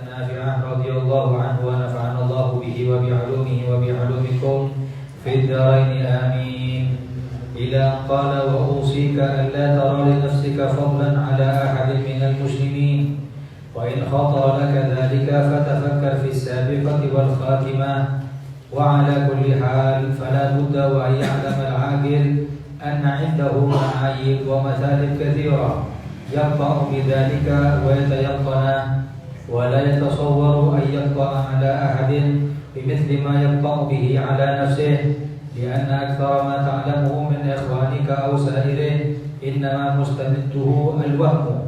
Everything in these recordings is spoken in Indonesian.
نافعا رضي الله عنه ونفعنا الله به وبعلومه وبعلومكم في الدارين آمين. إلى أن قال وأوصيك ألا ترى لنفسك فضلا على أحد من المسلمين، وإن خطر لك ذلك فتفكر في السابقة والخاتمة. وعلى كل حال فلا بد وأن يعلم العاقل أن عنده معايب ومثالب كثيرة يقطع بذلك ويتيقن، ولا يتصور أن يقطع على أحد بمثل ما يقطع به على نفسه، لأن أكثر ما تعلمه من إخوانك أو سائره إنما مستمده الوهم،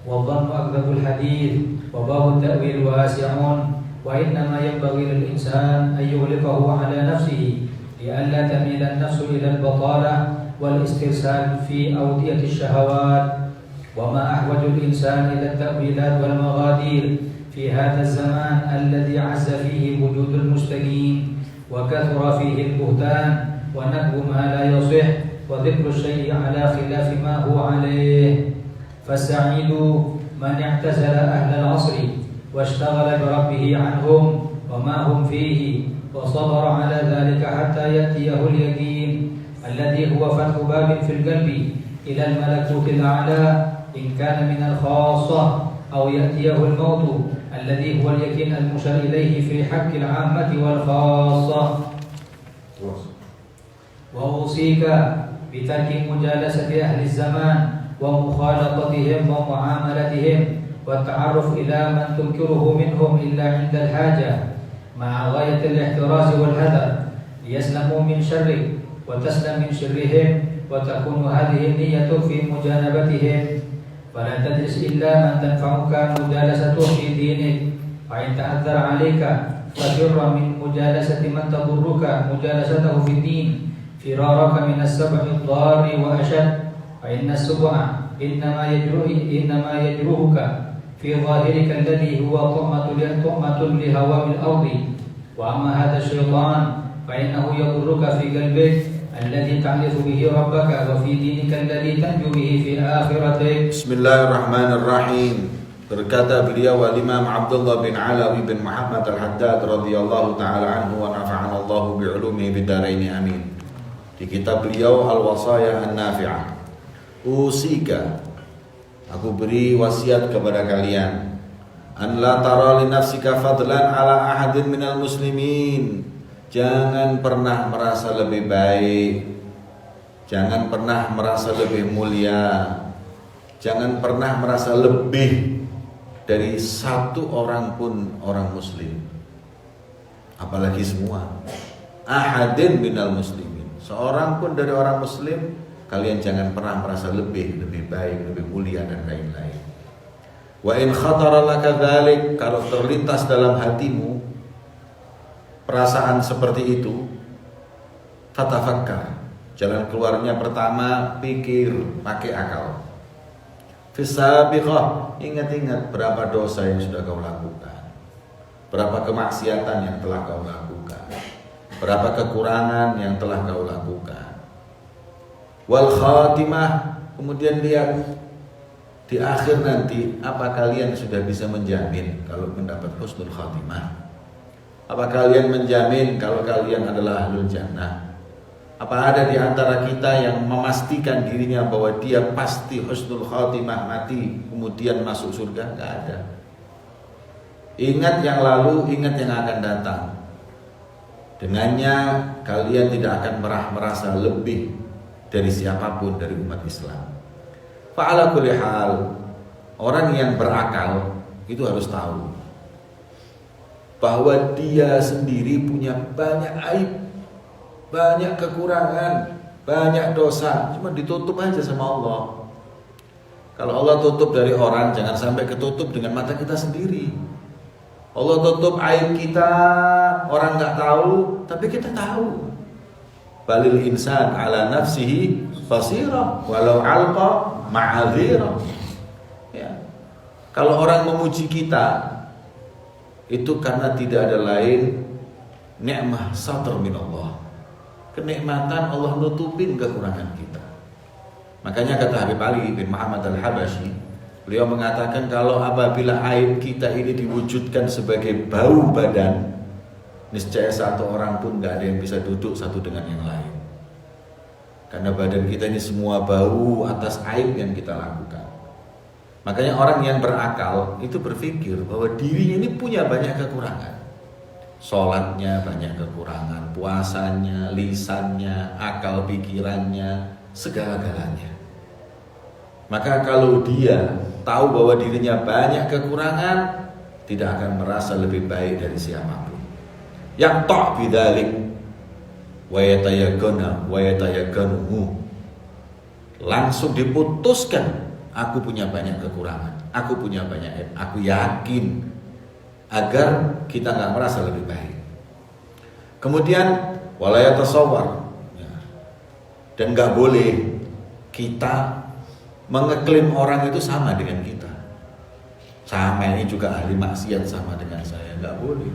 والظن أكذب الحديث، وباب التأويل واسعون. وإنما ينبغي للإنسان أن يغلقه على نفسه لئلا تميل النفس إلى البطالة والاسترسال في أودية الشهوات. وما أحوج الإنسان إلى التأويلات والمغادير في هذا الزمان الذي عز فيه وجود المستقيم، وكثر فيه البهتان ونكب ما لا يصح وذكر الشيء على خلاف ما هو عليه. فالسعيد من اعتزل أهل العصر واشتغل بربه عنهم وما هم فيه، وصبر على ذلك حتى يأتيه اليقين الذي هو فتح باب في القلب إلى الملكوت الأعلى إن كان من الخاصة، أو يأتيه الموت الذي هو اليقين المشار إليه في حق العامة والخاصة. وأوصيك بترك مجالسة أهل الزمان ومخالطتهم ومعاملتهم والتعرف إلى من تنكره منهم إلا عند الحاجة، مع غاية الاحتراز والحذر ليسلموا من شرك وتسلم من شرهم، وتكون هذه النية في مجانبتهم. فلا تدرس إلا من تنفعك مجالسته في دينك، وإن تأثر عليك ففر من مجالسة من تضرك مجالسته في الدين فرارك من السبع الضار وأشد. فإن السبع إنما يجروهك في ظاهرك الذي هو طعمة لهوام الأرض، وأما هذا الشيطان فإنه يضرك في قلبك الذي تعرف به ربك وفي دينك الذي تنجو به في آخرتك. Bismillahirrahmanirrahim. Berkata beliau Al-Imam Abdullah bin Alawi bin Muhammad Al-Haddad radhiyallahu ta'ala anhu wa nafa'ana Allahu bi'ulumihi bid-dharain amin. Di kitab beliau Al-Wasaya An-Nafi'ah. Usika, aku beri wasiat kepada kalian, an la tara li nafsika fadlan ala ahadin minal muslimin. Jangan pernah merasa lebih baik, jangan pernah merasa lebih mulia, jangan pernah merasa lebih dari satu orang pun orang muslim, apalagi semua. Ahadin minal muslimin, seorang pun dari orang muslim, kalian jangan pernah merasa lebih baik, lebih mulia dan lain-lain. Wa in khatara laka dzalik, kalau terlintas dalam hatimu perasaan seperti itu, fatafakkar. Jalan keluarnya pertama, pikir, pakai akal. Fisabiqah, ingat-ingat berapa dosa yang sudah kau lakukan, berapa kemaksiatan yang telah kau lakukan, berapa kekurangan yang telah kau lakukan. Wal khatimah, kemudian lihat di akhir nanti, apa kalian sudah bisa menjamin kalau mendapat husnul khatimah? Apa kalian menjamin kalau kalian adalah ahlul jannah? Apa ada di antara kita yang memastikan dirinya bahwa dia pasti husnul khatimah, mati kemudian masuk surga? Enggak ada. Ingat yang lalu, ingat yang akan datang. Dengannya kalian tidak akan merasa lebih dari siapapun dari umat Islam. Fa'ala kulli hal, orang yang berakal itu harus tahu bahwa dia sendiri punya banyak aib, banyak kekurangan, banyak dosa, cuma ditutup aja sama Allah. Kalau Allah tutup dari orang, jangan sampai ketutup dengan mata kita sendiri. Allah tutup aib kita, orang nggak tahu, tapi kita tahu. Balil insan ala nafsihi basirah walau alqa ma'adzirah. Ya. Kalau orang memuji kita, itu karena tidak ada lain nikmah satr min Allah. Kenikmatan Allah nutupin kekurangan kita. Makanya kata Habib Ali bin Muhammad Al-Habashi, Beliau mengatakan kalau apabila aib kita ini diwujudkan sebagai bau badan, niscaya satu orang pun gak ada yang bisa duduk satu dengan yang lain. Karena badan kita ini semua bau atas aib yang kita lakukan. Makanya orang yang berakal itu berpikir bahwa dirinya ini punya banyak kekurangan. Sholatnya banyak kekurangan, puasanya, lisannya, akal pikirannya, segala-galanya. Maka kalau dia tahu bahwa dirinya banyak kekurangan, tidak akan merasa lebih baik dari siapapun. Yang tak bidzalik wa yatayagganu, langsung diputuskan, aku punya banyak kekurangan, aku punya banyak aib, aku yakin, agar kita nggak merasa lebih baik. Kemudian wala yatasawwar, dan nggak boleh kita mengeklaim orang itu sama dengan kita. Sama ini juga ahli maksiat sama dengan saya, nggak boleh.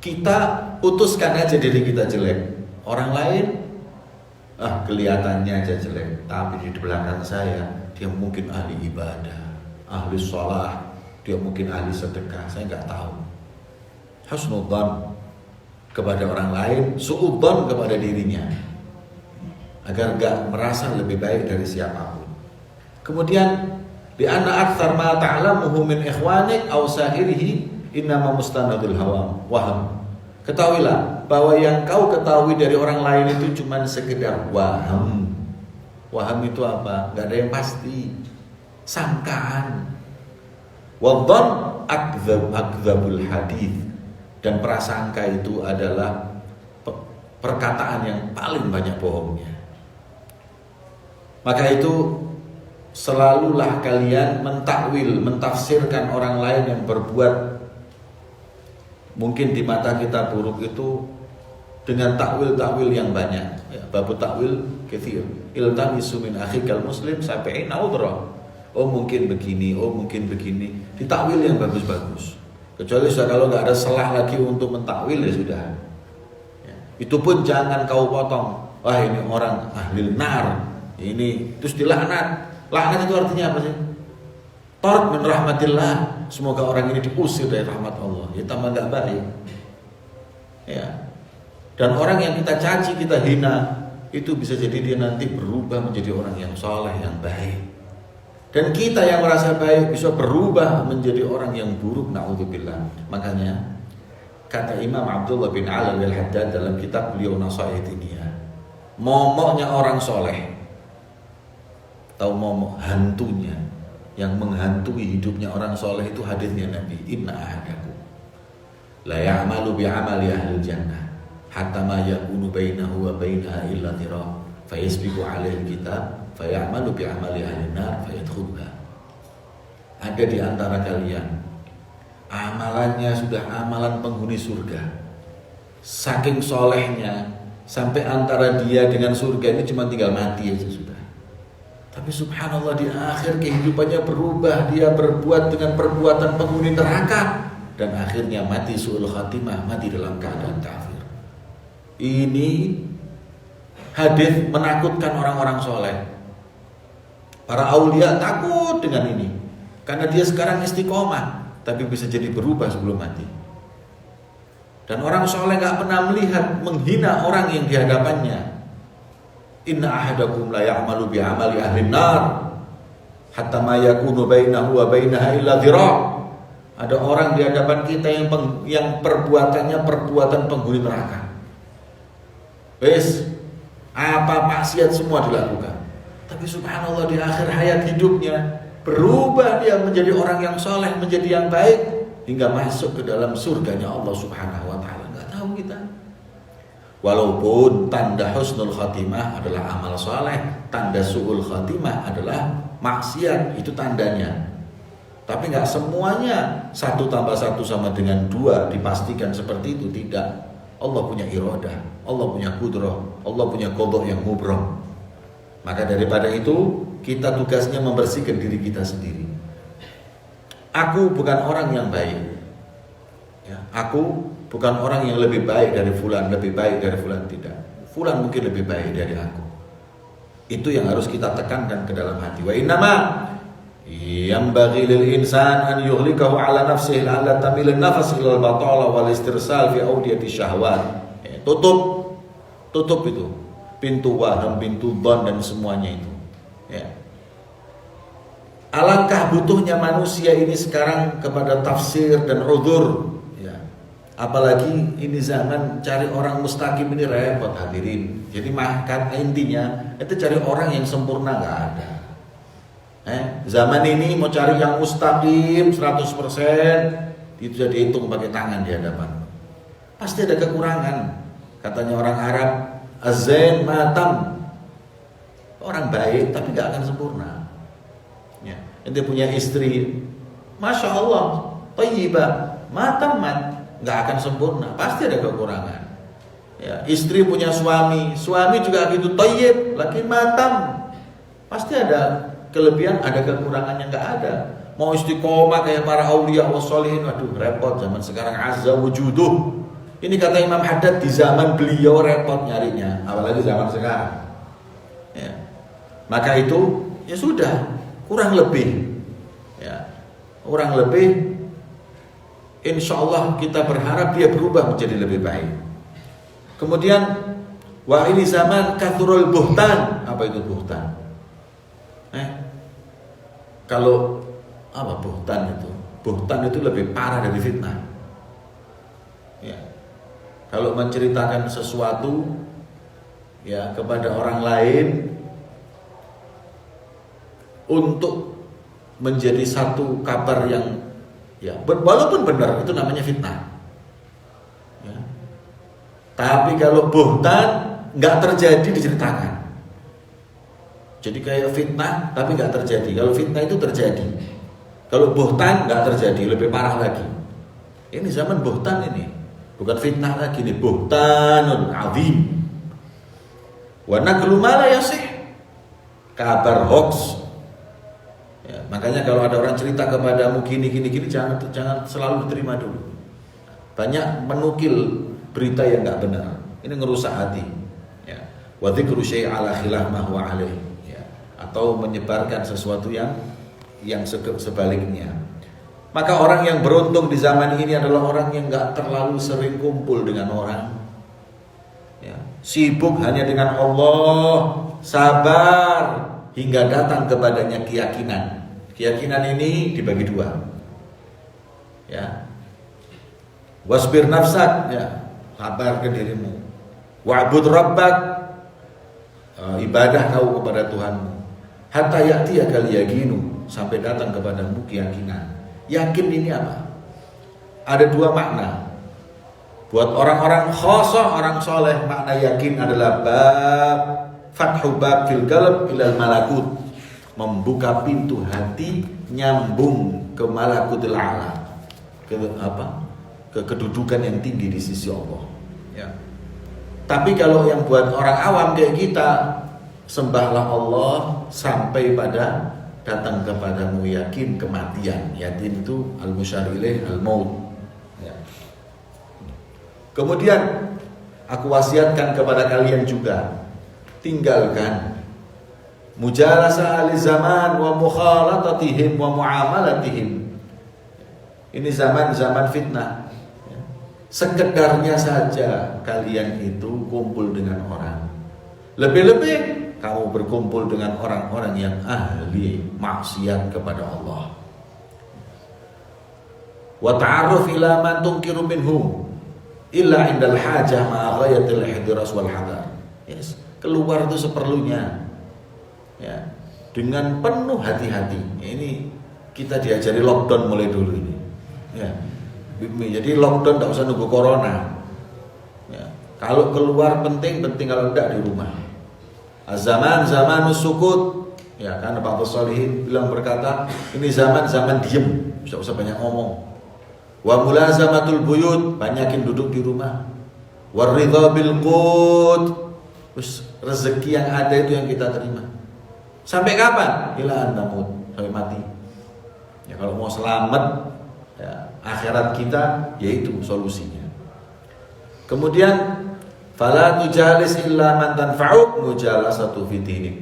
Kita putuskan aja diri kita jelek. Orang lain kelihatannya aja jelek, tapi di belakang saya dia mungkin ahli ibadah, ahli sholat, dia mungkin ahli sedekah, saya nggak tahu. Husnudzan kepada orang lain, suudzan kepada dirinya, agar gak merasa lebih baik dari siapapun. Kemudian di anna aktsar ma ta'lamuhu min ikhwanik aw sahirihi innama mustanadul waham. Ketahuilah bahwa yang kau ketahui dari orang lain itu cuma sekedar waham. Waham itu apa? Gak ada yang pasti. Sangkaan. Wadhan akdzabul hadits, dan prasangka itu adalah perkataan yang paling banyak bohongnya. Maka itu selalulah kalian mentakwil, mentafsirkan orang lain yang berbuat mungkin di mata kita buruk itu dengan takwil-takwil yang banyak. Babu takwil katsir. Iltamisu min akhikal muslim sabi'in udhra. Oh mungkin begini, oh mungkin begini. Ditakwil yang bagus-bagus. Kecuali sudah kalau nggak ada selah lagi untuk mentakwil ya sudah. Ya. Itu pun jangan kau potong. Wah ini orang ahli nar. Ini terus dilaknat. Laknat itu artinya apa sih? Tard min rahmatillah. Semoga orang ini diusir dari rahmat Allah. Ya tambah nggak baik. Ya. Dan orang yang kita caci, kita hina, itu bisa jadi dia nanti berubah menjadi orang yang soleh, yang baik. Dan kita yang merasa baik bisa berubah menjadi orang yang buruk, na'udzubillah. Makanya kata Imam Abdullah bin Alawi al-Haddad dalam kitab beliau Nasihat Diniyah, momoknya orang soleh, tahu momok, hantunya yang menghantui hidupnya orang soleh itu hadisnya Nabi, inna ahadakum la ya'malu bi'amali ahli jannah hatta ma yakunu bainahu wa bainaha illa dhira fa yasbiqu alaihi kitab fa ya'malu bi'amali ahli nar fa yadkhuluha. Ada di antara kalian amalannya sudah amalan penghuni surga, saking solehnya sampai antara dia dengan surga ini cuma tinggal mati aja sudah. Tapi subhanallah di akhir kehidupannya berubah, dia berbuat dengan perbuatan penghuni neraka dan akhirnya mati su'ul khatimah, mati dalam keadaan kafir. Ini hadis menakutkan orang-orang soleh. Para aulia takut dengan ini karena dia sekarang istiqomah, tapi bisa jadi berubah sebelum mati. Dan orang soleh gak pernah melihat menghina orang yang di hadapannya. Inna ahadakum la ya'malu bi'amali ahli nar hatta ma yakunu bainahu wa bainaha illa dhira. Ada orang di hadapan kita yang perbuatannya perbuatan penghuni neraka. Wes, apa maksiat semua dilakukan. Tapi subhanallah di akhir hayat hidupnya berubah, dia menjadi orang yang soleh, menjadi yang baik hingga masuk ke dalam surganya Allah Subhanahu wa taala. Enggak tahu kita. Walaupun tanda husnul khatimah adalah amal soleh, tanda su'ul khatimah adalah maksiat, itu tandanya. Tapi nggak semuanya 1 tambah 1 sama dengan 2 dipastikan seperti itu, tidak. Allah punya iradah, Allah punya qudrah, Allah punya qada yang mubram. Maka daripada itu kita tugasnya membersihkan diri kita sendiri. Aku bukan orang yang baik. Ya, aku bukan orang yang lebih baik dari fulan, lebih baik dari fulan, tidak. Fulan mungkin lebih baik dari aku. Itu yang harus kita tekankan ke dalam hati. Wa innama yanbaghi lil insan an yughlikahu ala nafsihi la tamil an-nafs ila al-batala wal istirsal fi awdiyati syahwat. Tutup itu pintu waham, pintu dhon dan semuanya itu. Ya. Alangkah butuhnya manusia ini sekarang kepada tafsir dan udzur. Ya. Apalagi ini zaman cari orang mustaqim ini repot hadirin. Jadi intinya itu cari orang yang sempurna nggak ada. Zaman ini mau cari yang mustaqim 100% itu jadi hitung pakai tangan di hadapan. Pasti ada kekurangan. Katanya orang Arab, az-zain matam. Orang baik tapi nggak akan sempurna. Ya, ente punya istri, masya Allah, thayyibah, matam nggak akan sempurna. Pasti ada kekurangan. Ya, istri punya suami juga gitu thayyib, laki matam. Pasti ada kelebihan, ada kekurangan yang nggak ada. Mau istiqomah kayak para auliya wassalihin, waduh repot zaman sekarang azza wujuduh. Ini kata Imam Haddad di zaman beliau repot nyarinya, apalagi zaman sekarang. Ya. Maka itu ya sudah kurang lebih, ya kurang lebih. Insya Allah kita berharap dia berubah menjadi lebih baik. Kemudian wah ini zaman kathurul buhtan. Apa itu buhtan? Kalau apa buhtan itu? Buhtan itu lebih parah dari fitnah. Ya. Kalau menceritakan sesuatu ya kepada orang lain untuk menjadi satu kabar yang ya walaupun benar itu namanya fitnah. Ya. Tapi kalau buhtan nggak terjadi diceritakan. Jadi kayak fitnah tapi nggak terjadi. Kalau fitnah itu terjadi. Kalau buhtan nggak terjadi, lebih parah lagi. Ini zaman buhtan ini, bukan fitnah lagi nih, buhtanun azim. Wa naqlu ma la yasih. Kabar hoax. Ya, makanya kalau ada orang cerita kepadamu gini jangan selalu diterima dulu. Banyak menukil berita yang nggak benar. Ini ngerusak hati. Ya. Wa dzikru syai' ala khilaf ma huwa alaih. Atau menyebarkan sesuatu yang sebaliknya. Maka orang yang beruntung di zaman ini adalah orang yang nggak terlalu sering kumpul dengan orang. Ya. Sibuk hanya dengan Allah, sabar hingga datang kepadanya keyakinan. Keyakinan ini dibagi dua. Ya. Wasbir nafsak, ya, sabar ke dirimu. Wa'bud rabbak, ibadah kau kepada Tuhanmu. Hatta ya'tiyakal yaqinu, sampai datang kepadamu keyakinan. Yakin ini apa? Ada dua makna. Buat orang-orang khosah, orang soleh, makna yakin adalah bab fathu bab fil qalb ilal malakut, membuka pintu hati nyambung ke malakutil a'la, ke apa? Ke kedudukan yang tinggi di sisi Allah. Ya. Tapi kalau yang buat orang awam kayak kita, sembahlah Allah sampai pada datang kepadamu yakin kematian. Yakin itu al-musyar ilaih al-maut. Ya. Kemudian aku wasiatkan kepada kalian juga, tinggalkan mujalasah ahli zaman wa mukhalatatihim wa muamalatihim. Ini zaman-zaman fitnah. Sekedarnya saja kalian itu kumpul dengan orang. Lebih-lebih kamu berkumpul dengan orang-orang yang ahli maksiat kepada Allah. Wa ta'arruf ila man tunkiru minhum illa indal hajah ma'a ghayatil ihtiras wal hadar. Yes, keluar itu seperlunya. Ya, dengan penuh hati-hati. Ini kita diajari lockdown mulai dulu ini. Ya. Jadi lockdown tidak usah nunggu corona. Ya. Kalau keluar penting, kalau tidak di rumah. Zaman sukut, ya kan Pak Sholihin bilang berkata, ini zaman diem, tidak usah banyak ngomong. Wa mulazamatul buyut, banyakin duduk di rumah. Waridha bil qut, rezeki yang ada itu yang kita terima. Sampai kapan? Ila an-namut, sampai mati. Ya kalau mau selamat, ya, akhirat kita, yaitu solusinya. Kemudian fala tujalis illa man tanfa'uk mujalasatu fi dinik.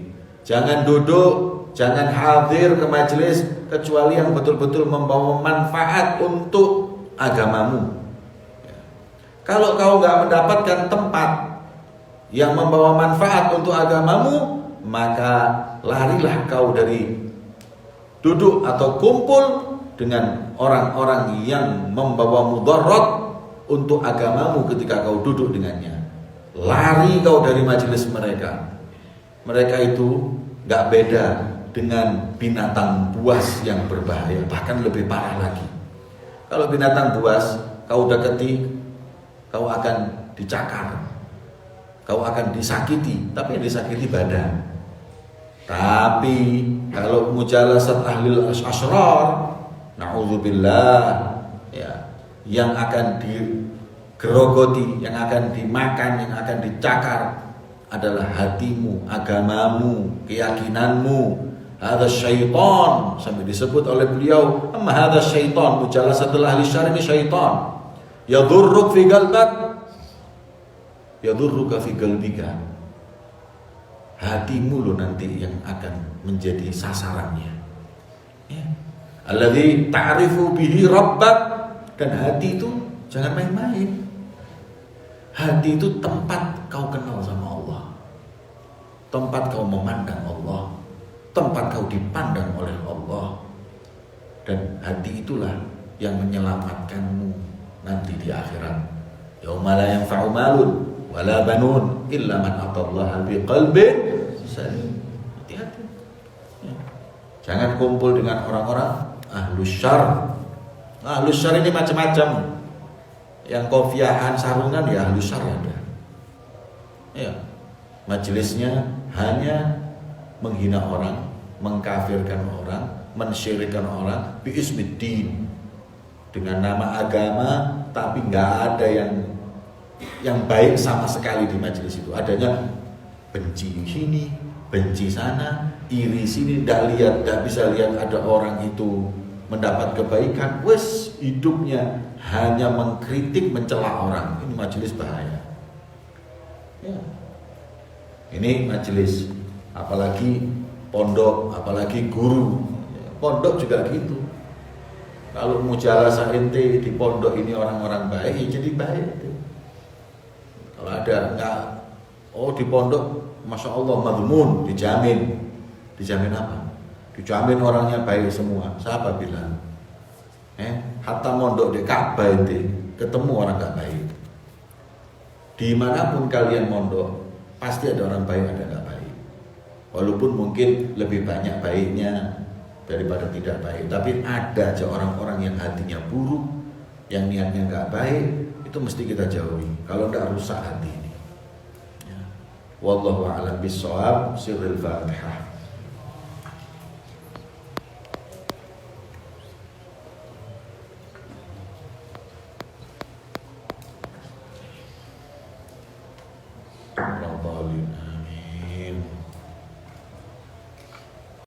Jangan duduk, jangan hadir ke majelis kecuali yang betul-betul membawa manfaat untuk agamamu. Kalau kau nggak mendapatkan tempat yang membawa manfaat untuk agamamu, maka larilah kau dari duduk atau kumpul dengan orang-orang yang membawa mudarat untuk agamamu ketika kau duduk dengannya. Lari kau dari majelis mereka. Mereka itu gak beda dengan binatang buas yang berbahaya, bahkan lebih parah lagi. Kalau binatang buas, kau deketi, kau akan dicakar, kau akan disakiti, tapi yang disakiti badan. Tapi kalau mujalasat ahlil asyrar, na'udzubillah, ya, yang akan digerogoti, yang akan dimakan, yang akan dicakar adalah hatimu, agamamu, keyakinanmu. Hadza syaitan, sampai disebut oleh beliau, amma hadza syaitan, mujalasatul ahli syarr ini syaitan. Yadurruk fi qalbak, yadurruka fi qalbika. Hatimu lo nanti yang akan menjadi sasarannya. Ya. Alladzi ta'rifu bihi rabbak, dan hati itu jangan main-main. Hati itu tempat kau kenal sama Allah, tempat kau memandang Allah, tempat kau dipandang oleh Allah. Dan hati itulah yang menyelamatkanmu nanti di akhirat. Yauma la yanfa'u malun wala banun illa man atallaha biqalbin salim. Hati-hati. Ya. Jangan kumpul dengan orang-orang ahlus syarr. Ahlus syarr ini macam-macam. Yang kofiahan sarungan ya ahlus syarr ada. Ya. Majelisnya hanya menghina orang, mengkafirkan orang, mensyirikkan orang biismiddin, dengan nama agama, tapi nggak ada yang baik sama sekali di majelis itu. Adanya benci sini, benci sana, iri sini, tidak bisa lihat ada orang itu mendapat kebaikan. Wes, hidupnya hanya mengkritik, mencela orang. Ini majelis bahaya. Ya. Ini majelis, apalagi pondok, apalagi guru. Pondok juga gitu. Kalau mujalasah ente di pondok ini orang-orang baik, ya jadi baik. Kalau ada enggak, oh di pondok, masya Allah madmun, dijamin apa? Dijamin orangnya baik semua. Siapa bilang? Hatta mondok di Ka'bah ente ketemu orang enggak baik. Dimanapun kalian mondok, pasti ada orang baik, ada enggak baik. Walaupun mungkin lebih banyak baiknya daripada tidak baik, tapi ada aja orang-orang yang hatinya buruk, yang niatnya nggak baik, itu mesti kita jauhi. Kalau nggak rusak hati ini. Ya. Wallahu a'lam bishawab. Sirrul Fatihah. Amin.